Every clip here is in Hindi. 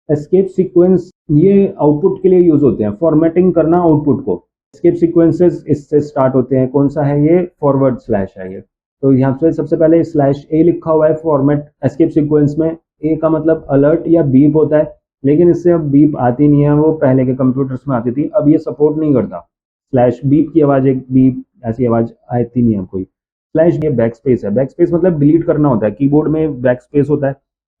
एस्केप सीक्वेंस ये आउटपुट के लिए यूज होते हैं, फॉर्मेटिंग करना आउटपुट को। एस्केप सीक्वेंसेस इससे स्टार्ट होते हैं। कौन सा है ये? फॉरवर्ड स्लैश है ये। तो यहाँ पे सबसे पहले स्लैश ए लिखा हुआ है फॉर्मेट एस्केप सीक्वेंस में। ए का मतलब अलर्ट या बीप होता है, लेकिन इससे अब बीप आती नहीं है, वो पहले के कंप्यूटर्स में आती थी, अब ये सपोर्ट नहीं करता। स्लैश बीप की आवाज़, एक बीप ऐसी आवाज़ आती नहीं है कोई। स्लैश ये बैक स्पेस है। बैक स्पेस मतलब डिलीट करना होता है, कीबोर्ड में बैक स्पेस होता है,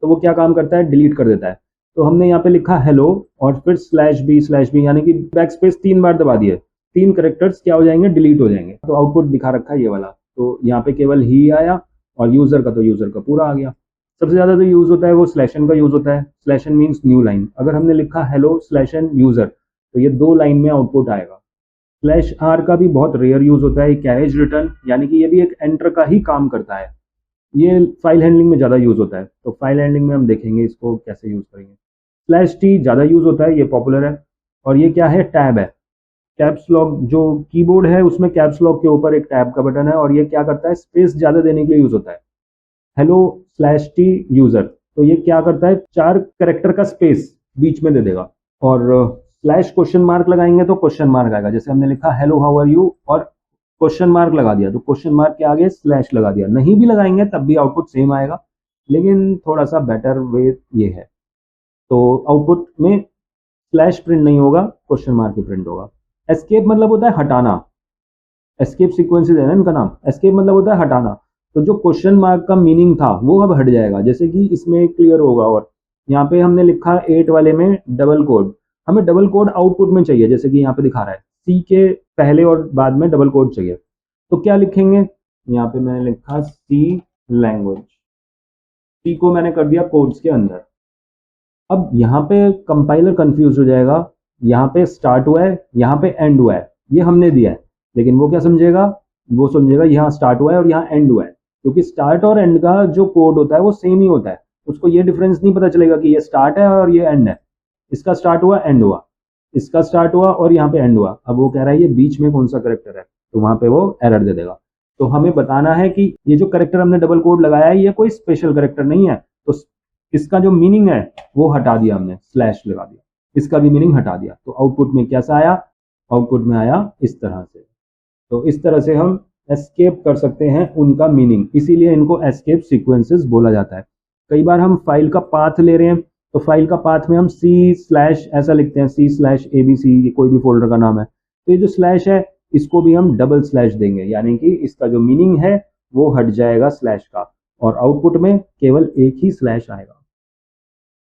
तो वो क्या काम करता है? डिलीट कर देता है। तो हमने यहाँ पे लिखा हेलो और फिर स्लैश बी, यानी कि बैक स्पेस 3 बार दबा दिए, 3 करेक्टर्स क्या हो जाएंगे? डिलीट हो जाएंगे। तो आउटपुट दिखा रखा है ये वाला। तो यहाँ पे केवल ही आया और यूजर का तो यूजर का पूरा आ गया। सबसे ज्यादा जो यूज होता है वो स्लैशन का यूज होता है। Slash n means new line. अगर हमने लिखा हेलो स्लैशन यूजर तो ये 2 लाइन में आउटपुट आएगा। स्लैश आर का भी बहुत रेयर यूज होता है, कैरेज रिटर्न, यानी कि ये भी एक एंटर का ही काम करता है। ये फाइल हैंडलिंग में ज़्यादा यूज होता है, तो फाइल हैंडलिंग में हम देखेंगे इसको कैसे यूज करेंगे। स्लैश टी ज़्यादा यूज होता है, ये पॉपुलर है। और ये क्या है? टैब है। कैप्स लॉक जो कीबोर्ड है उसमें कैप्स लॉक के ऊपर एक टैब का बटन है, और ये क्या करता है? स्पेस ज़्यादा देने के लिए यूज होता है। हेलो स्लैश टी यूजर, तो ये क्या करता है? 4 करेक्टर का स्पेस बीच में दे देगा। और स्लैश क्वेश्चन मार्क लगाएंगे तो क्वेश्चन मार्क आएगा। जैसे हमने लिखा हेलो हाउ आर यू और क्वेश्चन मार्क लगा दिया, तो क्वेश्चन मार्क के आगे स्लैश लगा दिया। नहीं भी लगाएंगे तब भी आउटपुट सेम आएगा, लेकिन थोड़ा सा बेटर वे ये है। तो आउटपुट में स्लैश प्रिंट नहीं होगा, क्वेश्चन मार्क ही प्रिंट होगा। एस्केप मतलब होता है हटाना। एस्केप सीक्वेंसेस है ना इनका नाम। एस्केप मतलब होता है हटाना। तो जो क्वेश्चन मार्क का मीनिंग था वो अब हट जाएगा, जैसे कि इसमें क्लियर होगा। और यहाँ पे हमने लिखा 8 वाले में डबल कोड, हमें डबल कोड आउटपुट में चाहिए, जैसे कि यहाँ पे दिखा रहा है सी के पहले और बाद में डबल कोड चाहिए। तो क्या लिखेंगे? यहाँ पे मैंने लिखा सी लैंग्वेज, सी को मैंने कर दिया कोड्स के अंदर। अब यहाँ पे कंपाइलर कंफ्यूज हो जाएगा, यहाँ पे स्टार्ट हुआ है, यहाँ पे एंड हुआ है, ये हमने दिया है, लेकिन वो क्या समझेगा? वो समझेगा यहाँ स्टार्ट हुआ है और यहाँ एंड हुआ है, क्योंकि स्टार्ट और एंड का जो कोड होता है वो सेम ही होता है। उसको ये डिफरेंस नहीं पता चलेगा कि ये स्टार्ट है और ये एंड है। इसका स्टार्ट हुआ, एंड हुआ, इसका स्टार्ट हुआ और यहाँ पे एंड हुआ। अब वो कह रहा है ये बीच में कौन सा करेक्टर है, तो वहां पे वो एरर दे देगा। तो हमें बताना है कि ये जो करेक्टर हमने डबल कोड लगाया है ये कोई स्पेशल करेक्टर नहीं है, तो इसका जो मीनिंग है वो हटा दिया हमने, स्लैश लगा दिया, इसका भी मीनिंग हटा दिया। तो आउटपुट में कैसा आया? आउटपुट में आया इस तरह से। तो इस तरह से हम एस्केप कर सकते हैं उनका मीनिंग, इसीलिए इनको एस्केप सीक्वेंसेस बोला जाता है। कई बार हम फाइल का पाथ ले रहे हैं, तो फाइल का पाथ में हम सी स्लैश ऐसा लिखते हैं, सी स्लैश ABC, कोई भी फोल्डर का नाम है। तो ये जो स्लैश है इसको भी हम डबल स्लैश देंगे, यानी कि इसका जो मीनिंग है वो हट जाएगा स्लैश का, और आउटपुट में केवल एक ही स्लैश आएगा।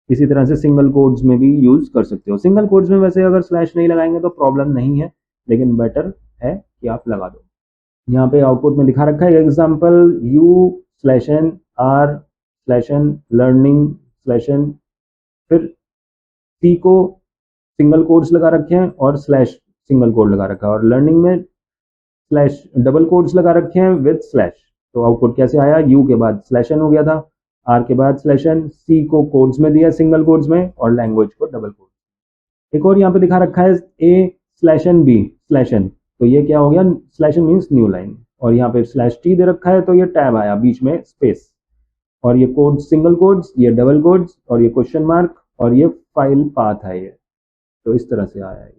इसी तरह से सिंगल कोड्स में भी यूज कर सकते हो। सिंगल कोड्स में वैसे अगर स्लैश नहीं लगाएंगे तो प्रॉब्लम नहीं है, लेकिन बेटर है कि आप लगा दो। यहाँ पे आउटपुट में दिखा रखा है एग्जाम्पल u/r/learning/, फिर सी को सिंगल कोड्स लगा रखे हैं और स्लैश सिंगल कोड लगा रखा है, और लर्निंग में स्लैश डबल कोड्स लगा रखे हैं विद स्लैश। तो आउटपुट कैसे आया? यू के बाद स्लैशन हो गया था, आर के बाद स्लैशन, सी को कोड्स में दिया सिंगल कोड्स में, और लैंग्वेज को डबल कोड। एक और यहाँ पे दिखा रखा है A/B/, तो ये क्या हो गया? स्लैशन मीन्स न्यू लाइन, और यहाँ पे स्लैश टी दे रखा है तो ये टैब आया बीच में स्पेस, और ये कोड सिंगल कोड्स, ये डबल कोड्स, और ये क्वेश्चन मार्क, और ये फाइल पाथ है ये। तो इस तरह से आया है।